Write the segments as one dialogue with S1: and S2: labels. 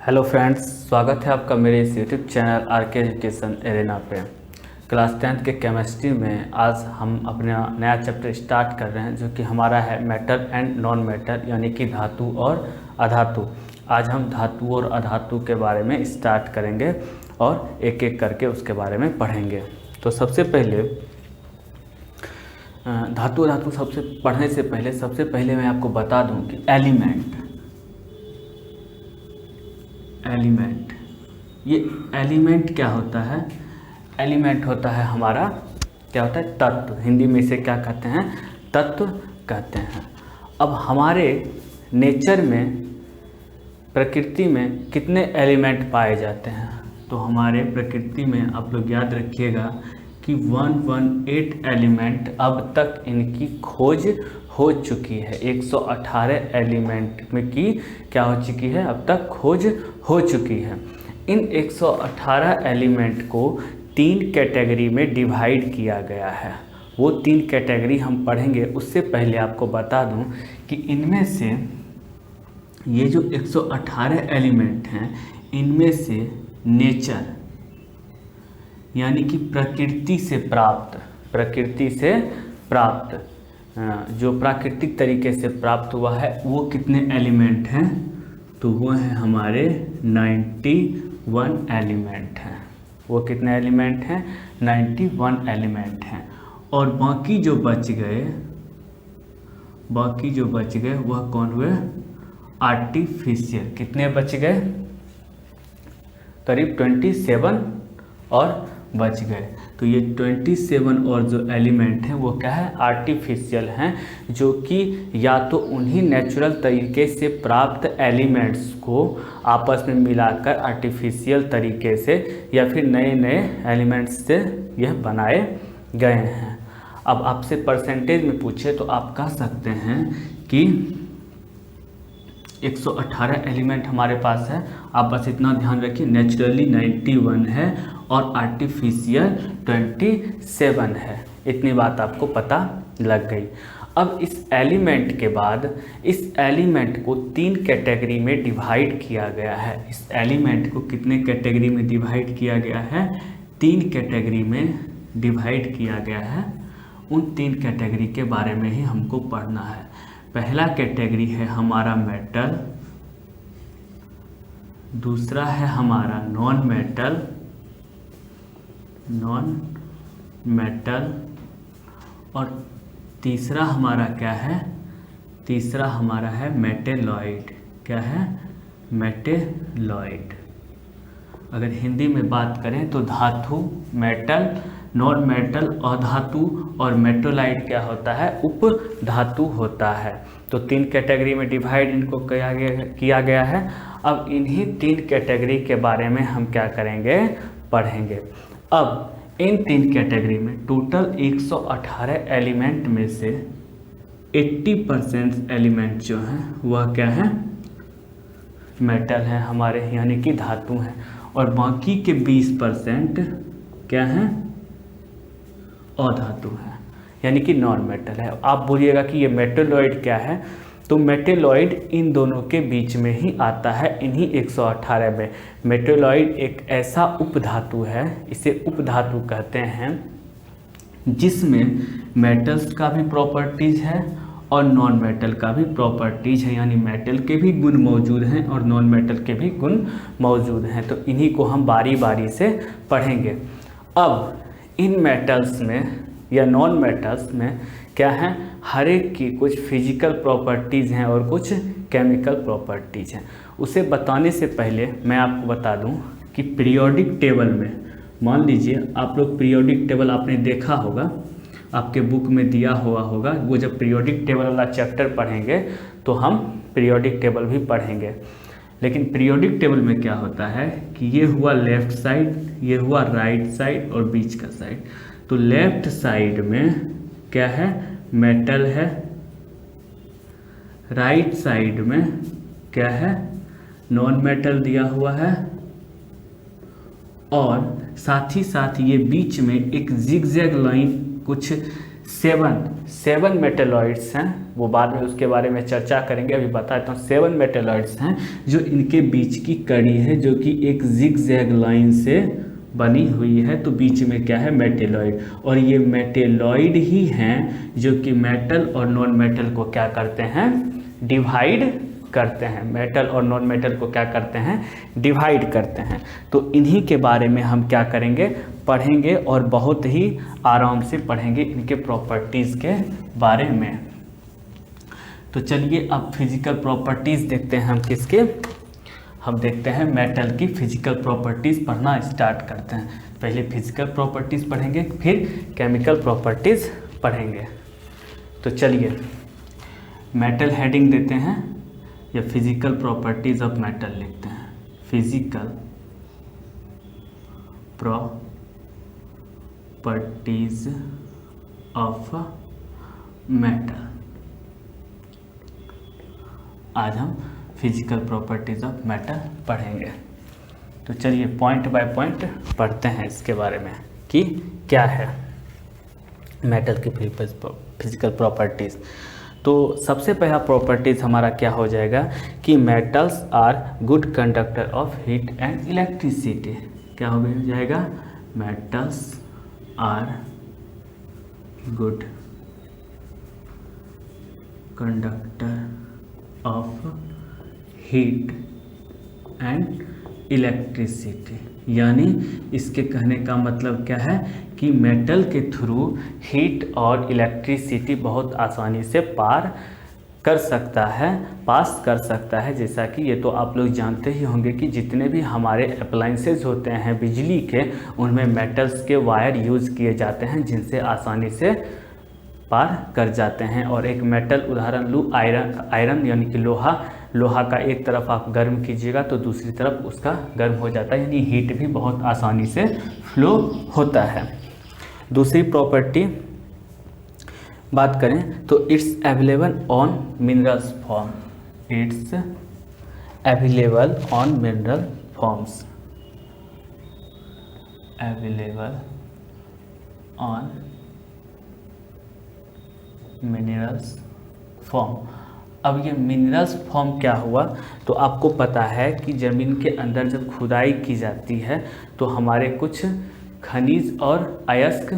S1: Hello friends, स्वागत है आपका मेरे इस YouTube channel RK education arena पे। क्लास 10th के केमिस्ट्री में आज हम अपना नया चैप्टर स्टार्ट कर रहे हैं जो कि हमारा है मेटल एंड नॉन मेटल, यानी कि धातु और अधातु। आज हम धातु और अधातु के बारे में स्टार्ट करेंगे और एक एक करके उसके बारे में पढ़ेंगे। तो सबसे पहले धातु अधातु पढ़ने से पहले सबसे पहले मैं आपको बता दूं कि एलिमेंट, ये एलिमेंट क्या होता है? एलिमेंट होता है हमारा, क्या होता है? तत्व। हिंदी में इसे क्या कहते हैं? तत्व कहते हैं। अब हमारे नेचर में, प्रकृति में कितने एलिमेंट पाए जाते हैं? तो हमारे प्रकृति में आप लोग याद रखिएगा कि 118 एलिमेंट अब तक इनकी खोज हो चुकी है। 118 एलिमेंट में की क्या हो चुकी है? अब तक खोज हो चुकी है। इन 118 एलिमेंट को 3 कैटेगरी में डिवाइड किया गया है। वो 3 कैटेगरी हम पढ़ेंगे। उससे पहले आपको बता दूं कि इनमें से ये जो 118 एलिमेंट हैं, इनमें से नेचर यानी कि प्रकृति से प्राप्त जो प्राकृतिक तरीके से प्राप्त हुआ है वो कितने एलिमेंट हैं? तो वो हैं हमारे 91 एलिमेंट हैं। वो कितने एलिमेंट हैं? 91 एलिमेंट हैं। और बाकी जो बच गए वह कौन हुए? आर्टिफिशियल। कितने बच गए? करीब 27 और बच गए। तो ये 27 और जो एलिमेंट हैं वो क्या है? आर्टिफिशियल हैं, जो कि या तो उन्हीं नेचुरल तरीके से प्राप्त एलिमेंट्स को आपस में मिलाकर आर्टिफिशियल तरीके से या फिर नए नए एलिमेंट्स से यह बनाए गए हैं। अब आपसे परसेंटेज में पूछे तो आप कह सकते हैं कि 118 एलिमेंट हमारे पास है। आप बस इतना ध्यान रखिए, नेचुरली 91 है और आर्टिफिशियल 27 है। इतनी बात आपको पता लग गई। अब इस एलिमेंट के बाद इस एलिमेंट को 3 कैटेगरी में डिवाइड किया गया है। इस एलिमेंट को कितने कैटेगरी में डिवाइड किया गया है? 3 कैटेगरी में डिवाइड किया गया है। उन 3 कैटेगरी के बारे में ही हमको पढ़ना है। पहला कैटेगरी है हमारा मेटल, दूसरा है हमारा नॉन मेटल और तीसरा हमारा क्या है? तीसरा हमारा है मेटेलॉइड। क्या है? मेटेलॉइड। अगर हिंदी में बात करें तो धातु, मेटल, नॉन मेटल, अधातु और मेटोलाइट क्या होता है? उप धातु होता है। तो 3 कैटेगरी में डिवाइड इनको किया गया है। अब इन्हीं 3 कैटेगरी के बारे में हम क्या करेंगे? पढ़ेंगे। अब इन 3 कैटेगरी में टोटल 118 एलिमेंट में से 80% एलिमेंट जो हैं वह क्या है? मेटल हैं हमारे, यानी कि धातु हैं। और बाकी के 20% क्या हैं? अधातु है, यानी कि नॉन मेटल है। आप बोलिएगा कि ये मेटेलॉइड क्या है? तो मेटेलॉइड इन दोनों के बीच में ही आता है, इन्हीं 118 में। मेटेलॉइड एक ऐसा उपधातु है, इसे उपधातु कहते हैं, जिसमें मेटल्स का भी प्रॉपर्टीज है और नॉन मेटल का भी प्रॉपर्टीज है, यानी मेटल के भी गुण मौजूद हैं और नॉन मेटल के भी गुण मौजूद हैं। तो इन्हीं को हम बारी बारी से पढ़ेंगे। अब इन मेटल्स में या नॉन मेटल्स में क्या है? हर एक की कुछ फिजिकल प्रॉपर्टीज़ हैं और कुछ केमिकल प्रॉपर्टीज़ हैं। उसे बताने से पहले मैं आपको बता दूं कि पीरियोडिक टेबल में, मान लीजिए आप लोग पीरियोडिक टेबल आपने देखा होगा, आपके बुक में दिया हुआ होगा। वो जब पीरियोडिक टेबल वाला चैप्टर पढ़ेंगे तो हम पीरियोडिक टेबल भी पढ़ेंगे। लेकिन पीरियोडिक टेबल में क्या होता है कि ये हुआ लेफ़्ट साइड, ये हुआ राइट साइड और बीच का साइड। तो लेफ़्ट साइड में क्या है? मेटल है। राइट साइड में क्या है? नॉन मेटल दिया हुआ है। और साथ ही साथ ये बीच में एक जिगजैग लाइन कुछ सेवन मेटेलॉइड्स हैं, वो बाद में उसके बारे में चर्चा करेंगे, अभी बता देता हूँ। 7 मेटेलॉइड्स हैं जो इनके बीच की कड़ी है, जो कि एक जिग-जैग लाइन से बनी हुई है। तो बीच में क्या है? मेटेलॉइड। और ये मेटेलॉइड ही हैं जो कि मेटल और नॉन मेटल को क्या करते हैं? डिवाइड करते हैं। मेटल और नॉन मेटल को क्या करते हैं? डिवाइड करते हैं। तो इन्हीं के बारे में हम क्या करेंगे? पढ़ेंगे, और बहुत ही आराम से पढ़ेंगे इनके प्रॉपर्टीज़ के बारे में। तो चलिए अब फिजिकल प्रॉपर्टीज़ देखते हैं हम किसके। हम देखते हैं मेटल की फिजिकल प्रॉपर्टीज़ पढ़ना स्टार्ट करते हैं। पहले फिजिकल प्रॉपर्टीज़ पढ़ेंगे, फिर केमिकल प्रॉपर्टीज़ पढ़ेंगे। तो चलिए मेटल हेडिंग देते हैं या फिजिकल प्रॉपर्टीज़ ऑफ मेटल लिखते हैं। Physical properties of metal. आज हम फिजिकल प्रॉपर्टीज़ ऑफ मेटल पढ़ेंगे। तो चलिए पॉइंट बाय पॉइंट पढ़ते हैं इसके बारे में कि क्या है मेटल की फिजिकल प्रॉपर्टीज़। तो सबसे पहला प्रॉपर्टीज़ हमारा क्या हो जाएगा कि metals are good conductor of heat and electricity. क्या हो जाएगा? Metals are good conductor of heat and electricity. यानी इसके कहने का मतलब क्या है कि मेटल के थ्रू हीट और इलेक्ट्रिसिटी बहुत आसानी से पास कर सकता है। जैसा कि ये तो आप लोग जानते ही होंगे कि जितने भी हमारे अप्लायंसेज होते हैं बिजली के, उनमें मेटल्स के वायर यूज़ किए जाते हैं जिनसे आसानी से पार कर जाते हैं। और एक मेटल उदाहरण लूँ, आयरन यानी कि लोहा का एक तरफ आप गर्म कीजिएगा तो दूसरी तरफ उसका गर्म हो जाता है, यानी हीट भी बहुत आसानी से फ्लो होता है। दूसरी प्रॉपर्टी बात करें तो it's available on minerals form. It's available on mineral forms. Available on minerals form. अब ये मिनरल्स फॉर्म क्या हुआ? तो आपको पता है कि ज़मीन के अंदर जब खुदाई की जाती है तो हमारे कुछ खनिज और अयस्क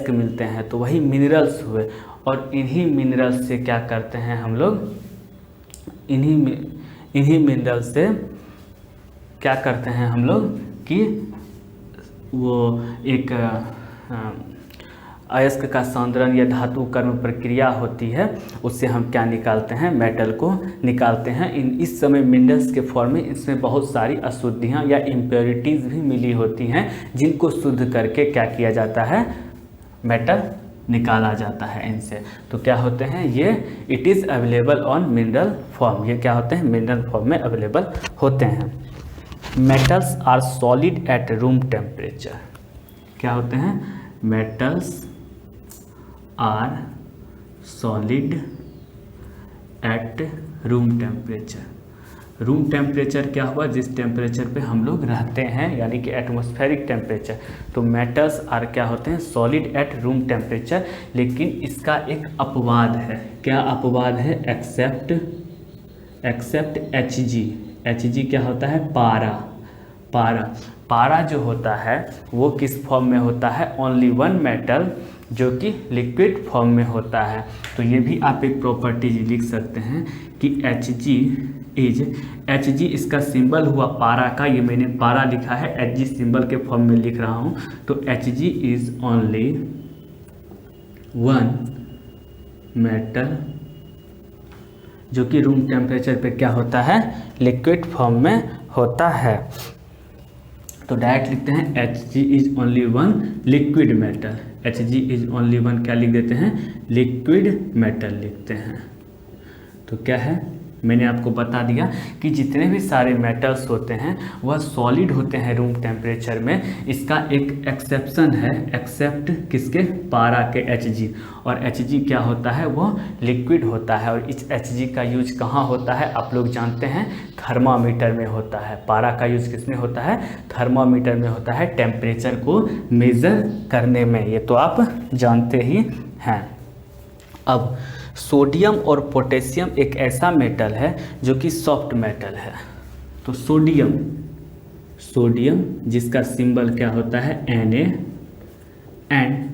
S1: मिलते हैं, तो वही मिनरल्स हुए। और इन्हीं मिनरल्स से क्या करते हैं हम लोग? इन्हीं मिनरल्स से क्या करते हैं हम लोग कि वो एक अयस्क का सांद्रण या धातुकर्म प्रक्रिया होती है, उससे हम क्या निकालते हैं? मेटल को निकालते हैं। इस समय मिनरल्स के फॉर्म में इसमें बहुत सारी अशुद्धियाँ या इम्प्योरिटीज़ भी मिली होती हैं, जिनको शुद्ध करके क्या किया जाता है? मेटल निकाला जाता है इनसे। तो क्या होते हैं ये? It is available on mineral form. ये क्या होते हैं? मिनरल फॉर्म में अवेलेबल होते हैं। Metals are solid at room temperature. क्या होते हैं? Metals are solid at room temperature. Room temperature क्या हुआ? जिस टेम्परेचर पे हम लोग रहते हैं, यानी कि एटमॉस्फेरिक टेम्परेचर। तो मेटल्स आर क्या होते हैं? Solid at room temperature. लेकिन इसका एक अपवाद है। क्या अपवाद है? Accept Hg। Hg क्या होता है? पारा जो होता है वो किस फॉर्म में होता है? ओनली वन मेटल, जो कि लिक्विड फॉर्म में होता है। तो ये भी आप एक प्रॉपर्टीज लिख सकते हैं कि Hg इसका सिंबल हुआ पारा का। ये मैंने पारा लिखा है, Hg सिंबल के फॉर्म में लिख रहा हूँ। तो Hg is only one metal जो कि रूम टेम्परेचर पे क्या होता है? लिक्विड फॉर्म में होता है। तो डायरेक्ट लिखते हैं Hg is only one liquid metal. Hg is only one क्या लिख देते हैं? लिक्विड मेटल लिखते हैं। तो क्या है? मैंने आपको बता दिया कि जितने भी सारे मेटल्स होते हैं वह सॉलिड होते हैं रूम टेम्परेचर में। इसका एक एक्सेप्शन है, एक्सेप्ट किसके, पारा के Hg। और Hg क्या होता है, वो लिक्विड होता है। और इस Hg का यूज कहाँ होता है, आप लोग जानते हैं, थर्मामीटर में होता है। पारा का यूज किस में होता है, थर्मामीटर में होता है, टेम्परेचर को मेज़र करने में। ये तो आप जानते ही हैं। अब सोडियम और पोटेशियम एक ऐसा मेटल है जो कि सॉफ्ट मेटल है। तो सोडियम जिसका सिंबल क्या होता है Na, एंड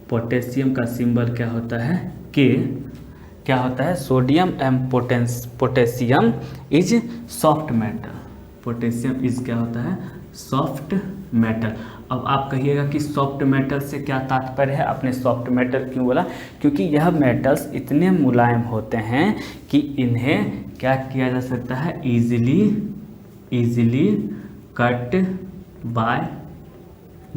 S1: पोटेशियम का सिंबल क्या होता है K। क्या होता है, sodium and potassium is soft metal. Potassium is क्या होता है, सॉफ्ट मेटल। अब आप कहिएगा कि सॉफ्ट मेटल से क्या तात्पर्य है, आपने सॉफ्ट मेटल क्यों बोला, क्योंकि यह मेटल्स इतने मुलायम होते हैं कि इन्हें क्या किया जा सकता है, इजीली कट बाय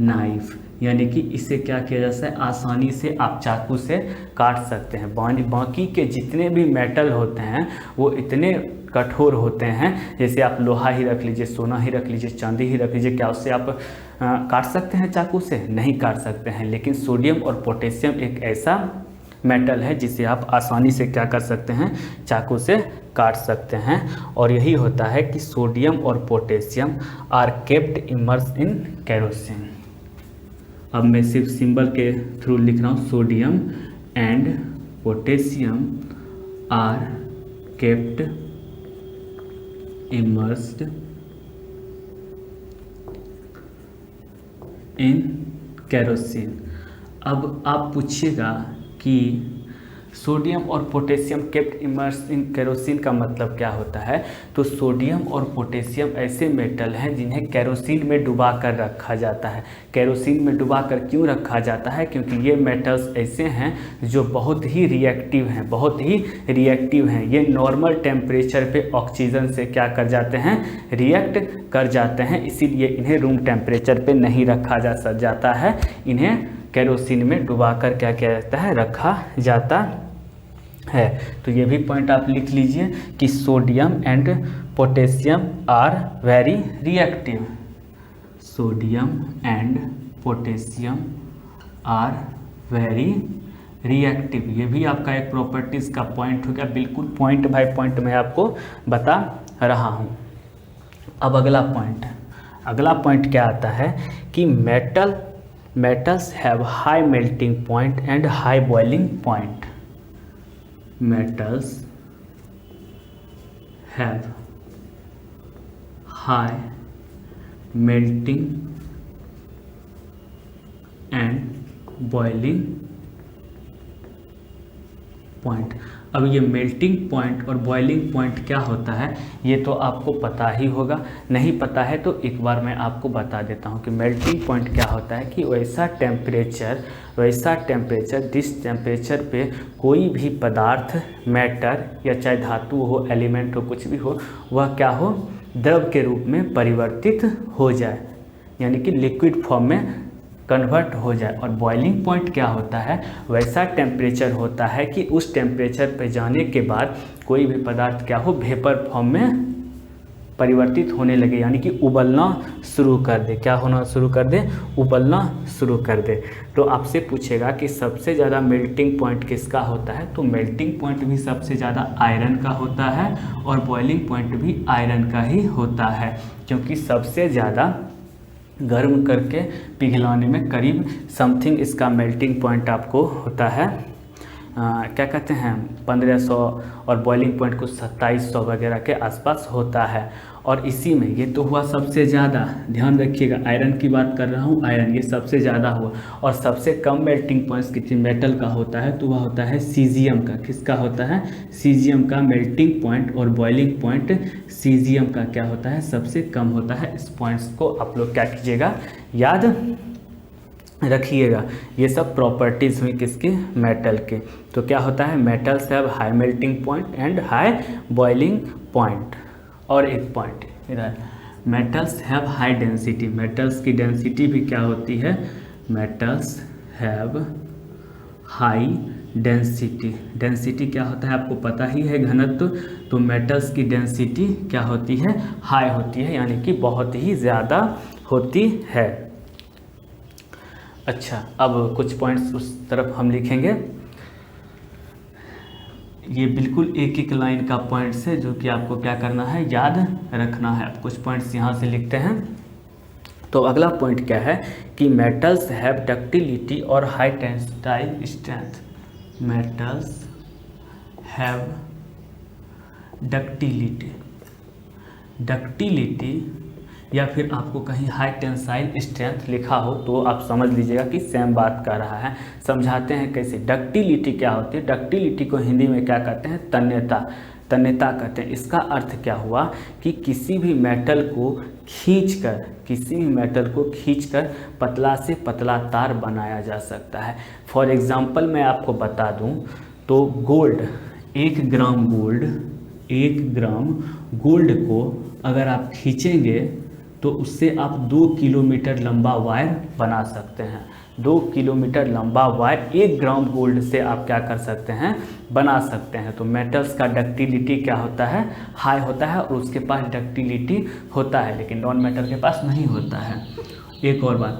S1: नाइफ, यानी कि इसे क्या किया जा सकता है, आसानी से आप चाकू से काट सकते हैं। बाकी के जितने भी मेटल होते हैं वो इतने कठोर होते हैं, जैसे आप लोहा ही रख लीजिए, सोना ही रख लीजिए, चांदी ही रख लीजिए, क्या उससे आप काट सकते हैं चाकू से, नहीं काट सकते हैं। लेकिन सोडियम और पोटेशियम एक ऐसा मेटल है जिसे आप आसानी से क्या कर सकते हैं, चाकू से काट सकते हैं। और यही होता है कि सोडियम और potassium are kept immerse in kerosene. अब मैं सिर्फ सिंबल के थ्रू लिख रहा हूँ, sodium and potassium are kept immersed in kerosene. अब आप पूछिएगा कि सोडियम और potassium kept immersed in kerosene का मतलब क्या होता है। तो सोडियम और पोटेशियम ऐसे मेटल हैं जिन्हें केरोसिन में डुबा कर रखा जाता है। केरोसिन में डुबा कर क्यों रखा जाता है, क्योंकि ये मेटल्स ऐसे हैं जो बहुत ही रिएक्टिव हैं, ये नॉर्मल टेम्परेचर पे ऑक्सीजन से क्या कर जाते हैं, रिएक्ट कर जाते हैं। इसीलिए इन्हें रूम टेम्परेचर पे नहीं रखा जाता है, इन्हें केरोसिन में डुबा कर क्या किया जाता है, रखा जाता है। तो ये भी पॉइंट आप लिख लीजिए कि sodium and potassium are very reactive. Sodium and potassium are very reactive. ये भी आपका एक प्रॉपर्टीज़ का पॉइंट हो गया, बिल्कुल पॉइंट बाय पॉइंट मैं आपको बता रहा हूँ। अब अगला पॉइंट क्या आता है कि metals have high melting point and high boiling point. Metals have high melting and boiling point। अब ये मेल्टिंग पॉइंट और बॉइलिंग पॉइंट क्या होता है ये तो आपको पता ही होगा, नहीं पता है तो एक बार मैं आपको बता देता हूँ कि मेल्टिंग पॉइंट क्या होता है कि वैसा टेम्परेचर जिस टेम्परेचर पे कोई भी पदार्थ, मैटर या चाहे धातु हो, एलिमेंट हो, कुछ भी हो, वह क्या हो, द्रव के रूप में परिवर्तित हो जाए, यानी कि लिक्विड फॉर्म में कन्वर्ट हो जाए। और बॉइलिंग पॉइंट क्या होता है, वैसा टेम्परेचर होता है कि उस टेम्परेचर पे जाने के बाद कोई भी पदार्थ क्या हो, वेपर फॉर्म में परिवर्तित होने लगे, यानी कि उबलना शुरू कर दे। क्या होना शुरू कर दे, उबलना शुरू कर दे। तो आपसे पूछेगा कि सबसे ज़्यादा मेल्टिंग पॉइंट किसका होता है, तो मेल्टिंग पॉइंट भी सबसे ज़्यादा आयरन का होता है और बॉइलिंग पॉइंट भी आयरन का ही होता है, क्योंकि सबसे ज़्यादा गर्म करके पिघलाने में करीब समथिंग इसका मेल्टिंग पॉइंट आपको होता है, क्या कहते हैं 1500, और बॉइलिंग पॉइंट कुछ 2700 वगैरह के आसपास होता है। और इसी में ये तो हुआ सबसे ज़्यादा, ध्यान रखिएगा आयरन की बात कर रहा हूँ, आयरन ये सबसे ज़्यादा हुआ। और सबसे कम मेल्टिंग पॉइंट्स किसी मेटल का होता है तो वह होता है सीजियम का। किसका होता है, सीजियम का मेल्टिंग पॉइंट और बॉइलिंग पॉइंट सीजियम का क्या होता है, सबसे कम होता है। इस पॉइंट्स को आप लोग क्या कीजिएगा, याद रखिएगा। ये सब प्रॉपर्टीज़ हुई किसके, मेटल के। तो क्या होता है, metals have high melting point and high boiling point. और एक पॉइंट इधर, metals have high density. Metals की डेंसिटी भी क्या होती है, metals have high density. Density क्या होता है आपको पता ही है, घनत्व। तो मेटल्स की डेंसिटी क्या होती है, हाई होती है, यानी कि बहुत ही ज़्यादा होती है। अच्छा, अब कुछ पॉइंट्स उस तरफ हम लिखेंगे। ये बिल्कुल एक एक लाइन का पॉइंट्स है जो कि आपको क्या करना है, याद रखना है। अब कुछ पॉइंट्स यहाँ से लिखते हैं। तो अगला पॉइंट क्या है कि मेटल्स हैव डक्टिलिटी और high tensile strength. Metals have ductility, ductility या फिर आपको कहीं हाई टेंसाइल स्ट्रेंथ लिखा हो तो आप समझ लीजिएगा कि सेम बात कर रहा है। समझाते हैं कैसे। डक्टिलिटी क्या होती है, डक्टिलिटी को हिंदी में क्या कहते हैं, तन्यता। तन्यता कहते हैं। इसका अर्थ क्या हुआ कि किसी भी मेटल को खींचकर पतला से पतला तार बनाया जा सकता है। फॉर एग्जांपल मैं आपको बता दूं तो गोल्ड, 1 ग्राम गोल्ड को अगर आप खींचेंगे तो उससे आप 2 किलोमीटर लंबा वायर बना सकते हैं। 2 किलोमीटर लंबा वायर 1 ग्राम गोल्ड से आप क्या कर सकते हैं, बना सकते हैं। तो मेटल्स का डक्टिलिटी क्या होता है, हाई होता है और उसके पास डक्टिलिटी होता है, लेकिन नॉन मेटल के पास नहीं होता है। एक और बात,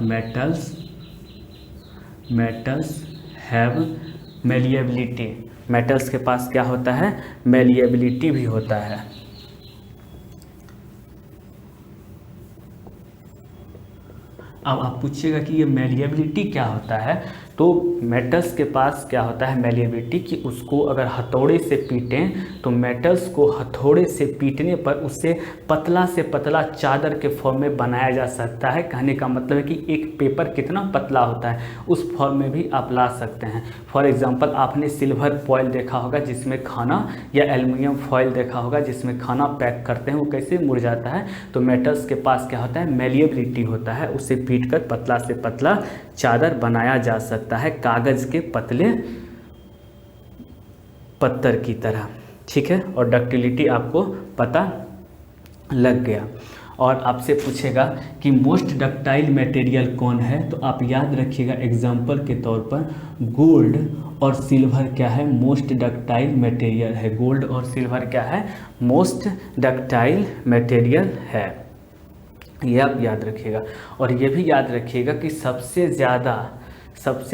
S1: मेटल्स हैव मेलिएबिलिटी। मेटल्स के पास क्या होता है, मेलिएबिलिटी भी होता है। अब आप पूछिएगा कि ये मेलिएबिलिटी क्या होता है, तो मेटल्स के पास क्या होता है मेलिएबिलिटी कि उसको अगर हथौड़े से पीटें तो मेटल्स को हथौड़े से पीटने पर उससे पतला से पतला चादर के फॉर्म में बनाया जा सकता है। कहने का मतलब है कि एक पेपर कितना पतला होता है उस फॉर्म में भी आप ला सकते हैं। फॉर एग्जांपल आपने सिल्वर फॉइल देखा होगा जिसमें खाना, या एल्युमिनियम फॉइल देखा होगा जिसमें खाना पैक करते हैं, वो कैसे मुड़ जाता है। तो मेटल्स के पास क्या होता है, मेलिएबिलिटी होता है, उससे पीटकर पतला से पतला चादर बनाया जा सकता है, कागज के पतले पत्थर की तरह। ठीक है, और डक्टिलिटी आपको पता लग गया। और आपसे पूछेगा कि मोस्ट डक्टाइल मटेरियल कौन है, तो आप याद रखिएगा एग्जांपल के तौर पर गोल्ड और सिल्वर क्या है, मोस्ट डक्टाइल मटेरियल है। गोल्ड और सिल्वर क्या है, मोस्ट डक्टाइल मटेरियल है। ये आप याद रखिएगा। और ये भी याद रखिएगा कि सबसे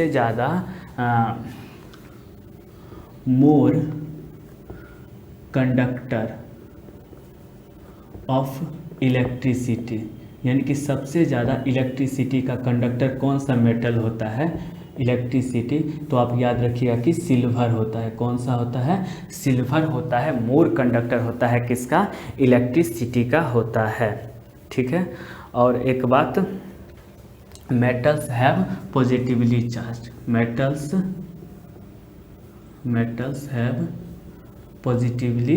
S1: ज़्यादा मोर कंडक्टर ऑफ इलेक्ट्रिसिटी, यानी कि सबसे ज़्यादा इलेक्ट्रिसिटी का कंडक्टर कौन सा मेटल होता है, इलेक्ट्रिसिटी। तो आप याद रखिएगा कि सिल्वर होता है। कौन सा होता है, सिल्वर होता है। मोर कंडक्टर होता है किसका, इलेक्ट्रिसिटी का होता है। ठीक है, और एक बात, metals have positively charge. Metals have positively,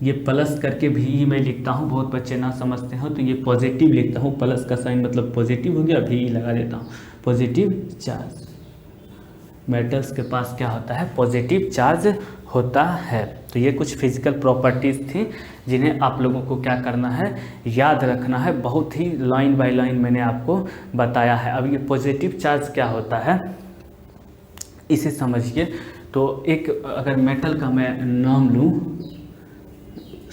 S1: ये प्लस करके भी मैं लिखता हूँ, बहुत बच्चे ना समझते हो तो ये पॉजिटिव लिखता हूँ, प्लस का साइन मतलब पॉजिटिव हो गया, भी लगा देता हूँ, पॉजिटिव चार्ज। मेटल्स के पास क्या होता है, पॉजिटिव चार्ज होता है। तो ये कुछ फिजिकल प्रॉपर्टीज़ थी जिन्हें आप लोगों को क्या करना है, याद रखना है। बहुत ही लाइन बाय लाइन मैंने आपको बताया है। अब ये पॉजिटिव चार्ज क्या होता है इसे समझिए। तो एक अगर मेटल का मैं नाम लूँ,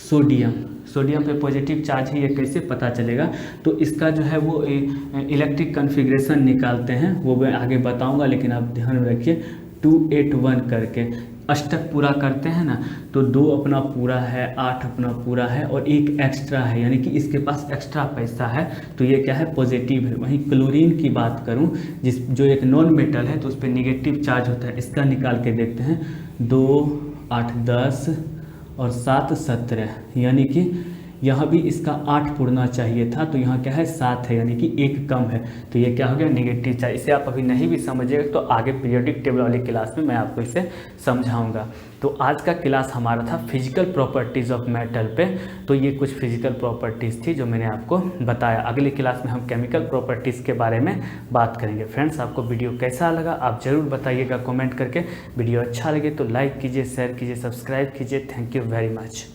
S1: सोडियम पे पॉजिटिव चार्ज है, ये कैसे पता चलेगा। तो इसका जो है वो इलेक्ट्रिक कॉन्फ़िगरेशन निकालते हैं, वो मैं आगे बताऊंगा, लेकिन आप ध्यान में रखिए 281 करके अष्टक पूरा करते हैं ना, तो 2 अपना पूरा है, 8 अपना पूरा है और 1 एक्स्ट्रा है, यानी कि इसके पास एक्स्ट्रा पैसा है, तो ये क्या है, पॉजिटिव है। वहीं क्लोरीन की बात करूं जो एक नॉन मेटल है तो उस पर निगेटिव चार्ज होता है। इसका निकाल के देखते हैं, 2 8 10 और 7 17, यानी कि यहाँ भी इसका 8 पुरना चाहिए था, तो यहाँ क्या है 7 है, यानी कि 1 कम है, तो ये क्या हो गया, नेगेटिव चार्ज। इसे आप अभी नहीं भी समझिएगा तो आगे पीरियोडिक टेबल वाली क्लास में मैं आपको इसे समझाऊंगा। तो आज का क्लास हमारा था फिजिकल प्रॉपर्टीज़ ऑफ मेटल पे। तो ये कुछ फिजिकल प्रॉपर्टीज़ थी जो मैंने आपको बताया। अगली क्लास में हम केमिकल प्रॉपर्टीज़ के बारे में बात करेंगे। फ्रेंड्स, आपको वीडियो कैसा लगा आप ज़रूर बताइएगा कमेंट करके। वीडियो अच्छा लगे तो लाइक कीजिए, शेयर कीजिए, सब्सक्राइब कीजिए। Thank you very much.